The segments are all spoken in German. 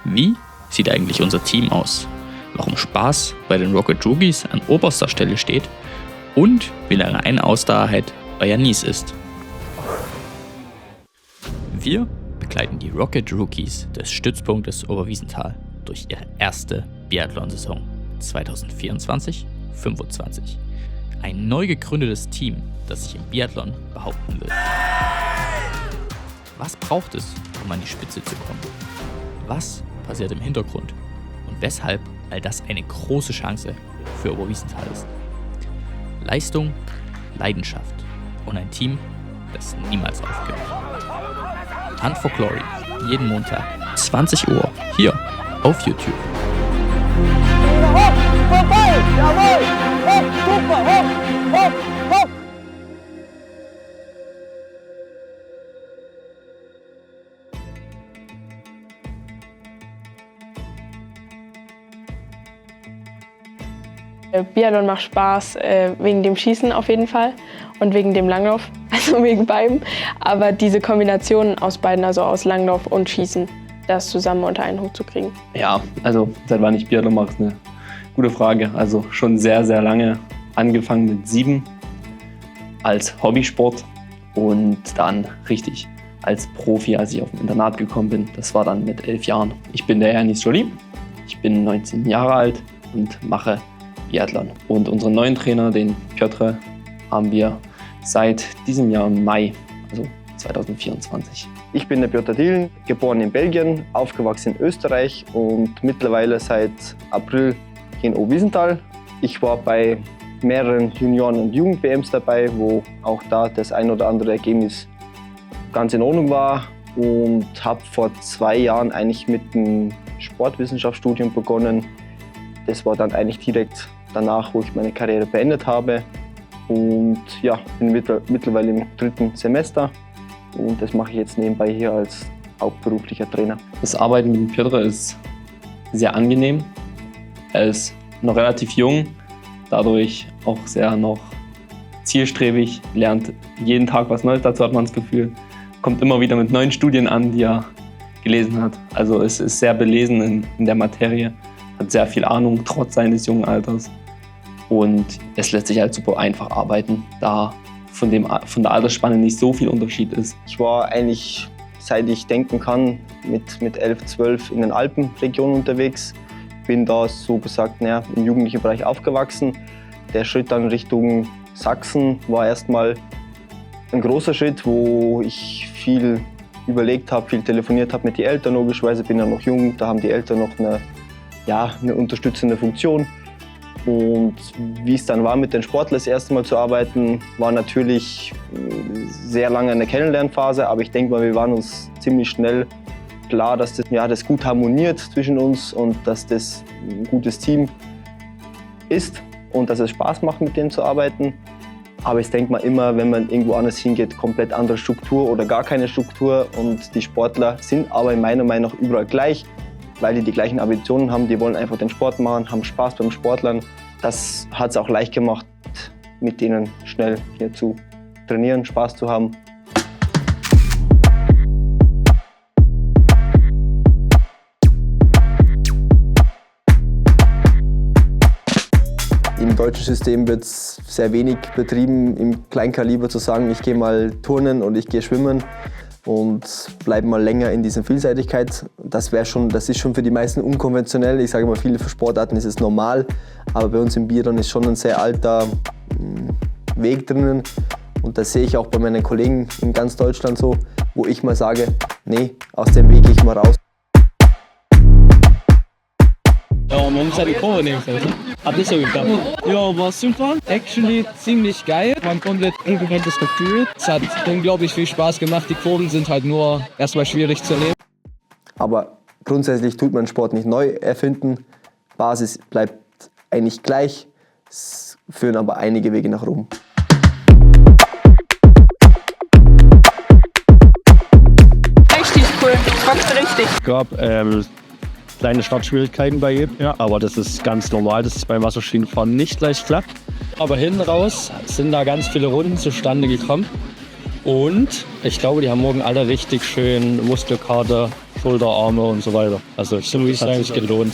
Wie sieht eigentlich unser Team aus? Warum Spaß bei den Rocket Rookies an oberster Stelle steht und wie lange eine Ausdauerheit bei Janis ist. Wir begleiten die Rocket Rookies des Stützpunktes Oberwiesenthal durch ihre erste Biathlon-Saison 2024-25. Ein neu gegründetes Team, das sich im Biathlon behaupten will. Was braucht es, um an die Spitze zu kommen? Was passiert im Hintergrund? Und weshalb all das eine große Chance für Oberwiesenthal ist? Leistung, Leidenschaft und ein Team, das niemals aufgibt. Hunt for Glory, jeden Montag, 20 Uhr, hier auf YouTube. Hopp, vorbei, jawohl, hopp, super, hopp, hopp, hopp. Biathlon macht Spaß wegen dem Schießen auf jeden Fall und wegen dem Langlauf, also wegen beidem. Aber diese Kombination aus beiden, also aus Langlauf und Schießen, das zusammen unter einen Hut zu kriegen. Ja, also seit wann ich Biathlon mache, ist eine gute Frage. Also schon sehr, sehr lange. Angefangen mit 7 als Hobbysport und dann richtig als Profi, als ich auf ein Internat gekommen bin. Das war dann mit 11 Jahren. Ich bin der Janis Joly, ich bin 19 Jahre alt und mache Biathlon. Und unseren neuen Trainer, den Piotr, haben wir seit diesem Jahr im Mai, also 2024. Ich bin der Piotr Dielen, geboren in Belgien, aufgewachsen in Österreich und mittlerweile seit April in Oberwiesenthal. Ich war bei mehreren Junioren- und Jugend-WMs dabei, wo auch da das ein oder andere Ergebnis ganz in Ordnung war und habe vor 2 Jahren eigentlich mit dem Sportwissenschaftsstudium begonnen. Das war dann eigentlich direkt danach, wo ich meine Karriere beendet habe. Und ja, bin mittlerweile im 3. Semester und das mache ich jetzt nebenbei hier als hauptberuflicher Trainer. Das Arbeiten mit dem Piotr ist sehr angenehm. Er ist noch relativ jung, dadurch auch sehr noch zielstrebig, lernt jeden Tag was Neues, dazu hat man das Gefühl. Kommt immer wieder mit neuen Studien an, die er gelesen hat. Also es ist sehr belesen in der Materie, hat sehr viel Ahnung, trotz seines jungen Alters. Und es lässt sich halt super einfach arbeiten, da von der Altersspanne nicht so viel Unterschied ist. Ich war eigentlich, seit ich denken kann, mit 11, 12 in den Alpenregionen unterwegs. Bin da so gesagt im jugendlichen Bereich aufgewachsen. Der Schritt dann Richtung Sachsen war erstmal ein großer Schritt, wo ich viel überlegt habe, viel telefoniert habe mit den Eltern. Logischerweise bin ich noch jung, da haben die Eltern noch eine unterstützende Funktion. Und wie es dann war, mit den Sportlern das erste Mal zu arbeiten, war natürlich sehr lange eine Kennenlernphase. Aber ich denke mal, wir waren uns ziemlich schnell klar, dass das gut harmoniert zwischen uns und dass das ein gutes Team ist und dass es Spaß macht, mit denen zu arbeiten. Aber ich denke mal immer, wenn man irgendwo anders hingeht, komplett andere Struktur oder gar keine Struktur. Und die Sportler sind aber in meiner Meinung nach überall gleich, weil die gleichen Ambitionen haben. Die wollen einfach den Sport machen, haben Spaß beim Sportlern. Das hat es auch leicht gemacht, mit denen schnell hier zu trainieren, Spaß zu haben. Im deutschen System wird es sehr wenig betrieben, im Kleinkaliber zu sagen, ich gehe mal turnen und ich gehe schwimmen und bleibe mal länger in dieser Vielseitigkeit. Das ist schon für die meisten unkonventionell. Ich sage mal, viele Sportarten ist es normal, aber bei uns im Biathlon ist schon ein sehr alter Weg drinnen. Und das sehe ich auch bei meinen Kollegen in ganz Deutschland so, wo ich mal sage, nee, aus dem Weg gehe ich mal raus. Ja, man muss ja die Kurve nehmen. Hat nicht so geklappt. Ja, war super. Actually ziemlich geil. War ein komplett ungewohntes Gefühl. Es hat unglaublich viel Spaß gemacht. Die Kurven sind halt nur erstmal schwierig zu erleben. Aber grundsätzlich tut man Sport nicht neu erfinden. Basis bleibt eigentlich gleich. Es führen aber einige Wege nach Rom. Richtig cool, rockst richtig. Es gab kleine Startschwierigkeiten bei jedem, ja, aber das ist ganz normal, das ist beim Wasserskifahren nicht leicht klappt. Aber hinten raus sind da ganz viele Runden zustande gekommen. Und ich glaube, die haben morgen alle richtig schön Muskelkater, Schulter, Arme und so weiter. Also es hat sich gelohnt.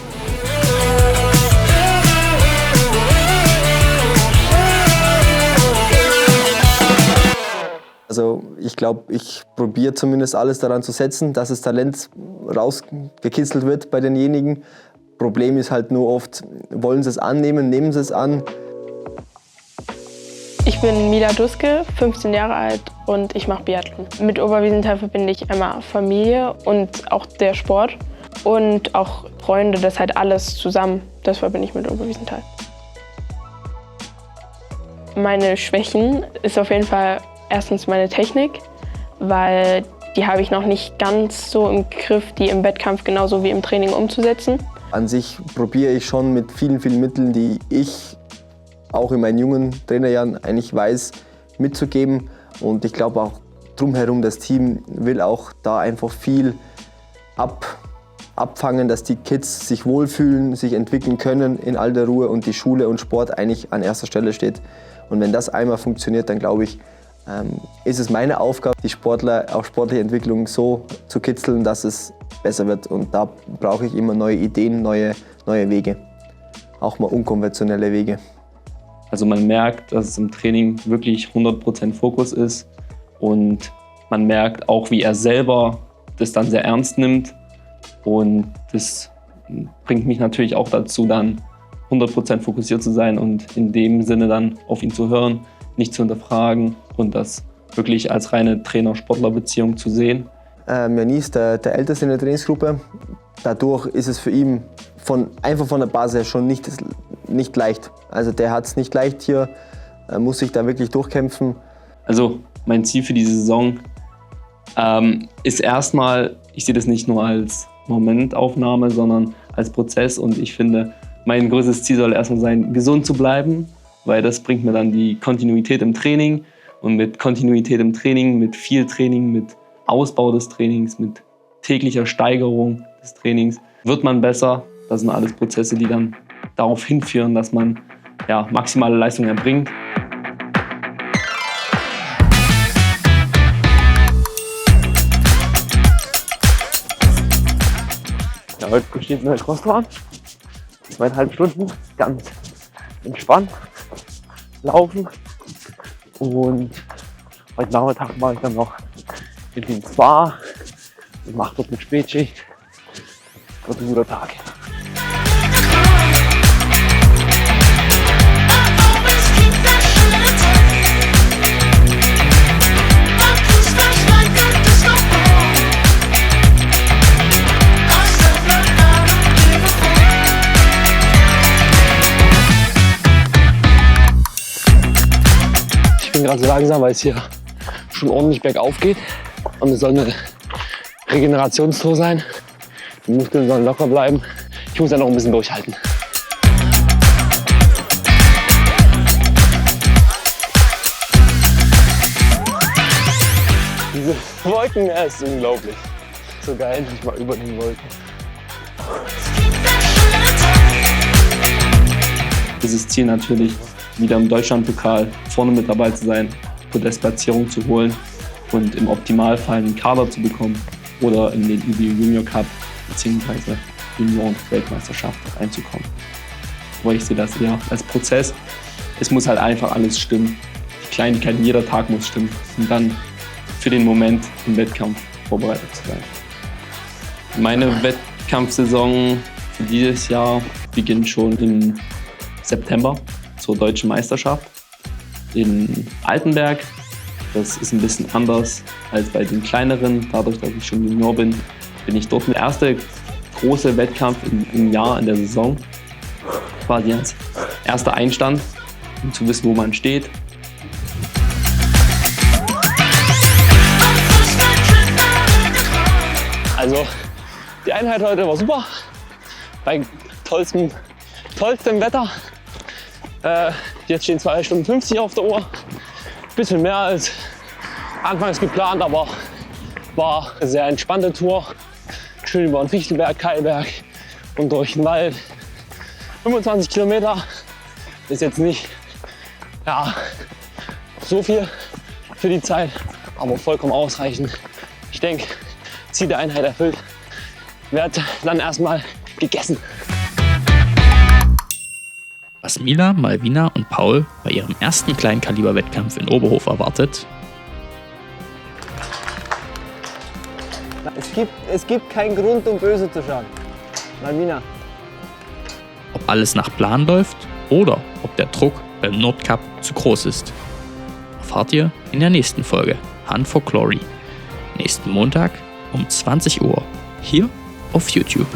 Also ich glaube, ich probiere zumindest alles daran zu setzen, dass das Talent rausgekitzelt wird bei denjenigen. Problem ist halt nur oft, wollen sie es annehmen, nehmen sie es an. Ich bin Mila Duske, 15 Jahre alt und ich mache Biathlon. Mit Oberwiesenthal verbinde ich einmal Familie und auch der Sport und auch Freunde, das halt alles zusammen. Das verbinde ich mit Oberwiesenthal. Meine Schwächen ist auf jeden Fall erstens meine Technik, weil die habe ich noch nicht ganz so im Griff, die im Wettkampf genauso wie im Training umzusetzen. An sich probiere ich schon mit vielen, vielen Mitteln, die ich auch in meinen jungen Trainerjahren eigentlich weiß, mitzugeben. Und ich glaube auch drumherum, das Team will auch da einfach viel abfangen, dass die Kids sich wohlfühlen, sich entwickeln können in all der Ruhe und die Schule und Sport eigentlich an erster Stelle steht. Und wenn das einmal funktioniert, dann glaube ich, ist es meine Aufgabe, die Sportler auf sportliche Entwicklung so zu kitzeln, dass es besser wird. Und da brauche ich immer neue Ideen, neue Wege, auch mal unkonventionelle Wege. Also man merkt, dass es im Training wirklich 100% Fokus ist und man merkt auch, wie er selber das dann sehr ernst nimmt. Und das bringt mich natürlich auch dazu, dann 100% fokussiert zu sein und in dem Sinne dann auf ihn zu hören, nicht zu hinterfragen und das wirklich als reine Trainer-Sportler-Beziehung zu sehen. Janis ist der Älteste in der Trainingsgruppe. Dadurch ist es für ihn einfach von der Basis her schon nicht leicht. Also der hat es nicht leicht hier, muss sich da wirklich durchkämpfen. Also mein Ziel für diese Saison ist erstmal, ich sehe das nicht nur als Momentaufnahme, sondern als Prozess. Und ich finde, mein größtes Ziel soll erstmal sein, gesund zu bleiben, weil das bringt mir dann die Kontinuität im Training. Und mit Kontinuität im Training, mit viel Training, mit Ausbau des Trainings, mit täglicher Steigerung des Trainings wird man besser. Das sind alles Prozesse, die dann darauf hinführen, dass man maximale Leistung erbringt. Ja, heute besteht eine Crossbahn. 2,5 Stunden, ganz entspannt laufen. Und heute Nachmittag mache ich dann noch mit dem Spa und mache dort eine Spätschicht. Wird ein guter Tag. Ich bin gerade so langsam, weil es hier schon ordentlich bergauf geht und es soll eine Regenerationstour sein. Die Muskeln sollen locker bleiben. Ich muss ja noch ein bisschen durchhalten. Diese Wolken, ist unglaublich. Sogar endlich mal über den Wolken. Dieses Ziel natürlich, wieder im Deutschlandpokal vorne mit dabei zu sein, Podestplatzierung zu holen und im Optimalfall einen Kader zu bekommen oder in den IBU Junior Cup bzw. Junioren-Weltmeisterschaft reinzukommen. Aber ich sehe das eher als Prozess. Es muss halt einfach alles stimmen. Die Kleinigkeiten, jeder Tag muss stimmen, um dann für den Moment im Wettkampf vorbereitet zu sein. Meine Wettkampfsaison für dieses Jahr beginnt schon im September zur Deutschen Meisterschaft in Altenberg. Das ist ein bisschen anders als bei den kleineren. Dadurch, dass ich schon Junior bin, bin ich dort der erste große Wettkampf im Jahr, in der Saison. Quasi als erster Einstand, um zu wissen, wo man steht. Also die Einheit heute war super. Bei tollstem Wetter. Jetzt stehen 2 Stunden 50 auf der Uhr. Bisschen mehr als anfangs geplant, aber war eine sehr entspannte Tour. Schön über den Fichtelberg, Keilberg und durch den Wald. 25 Kilometer ist jetzt nicht so viel für die Zeit, aber vollkommen ausreichend. Ich denke, Ziel der Einheit erfüllt. wird dann erstmal gegessen. Was Mila, Malvina und Paul bei ihrem ersten Kleinkaliber-Wettkampf in Oberhof erwartet, Es gibt keinen Grund, um böse zu schauen. Malvina. ob alles nach Plan läuft oder ob der Druck beim Nordcup zu groß ist, erfahrt ihr in der nächsten Folge Hunt for Glory. Nächsten Montag um 20 Uhr hier auf YouTube.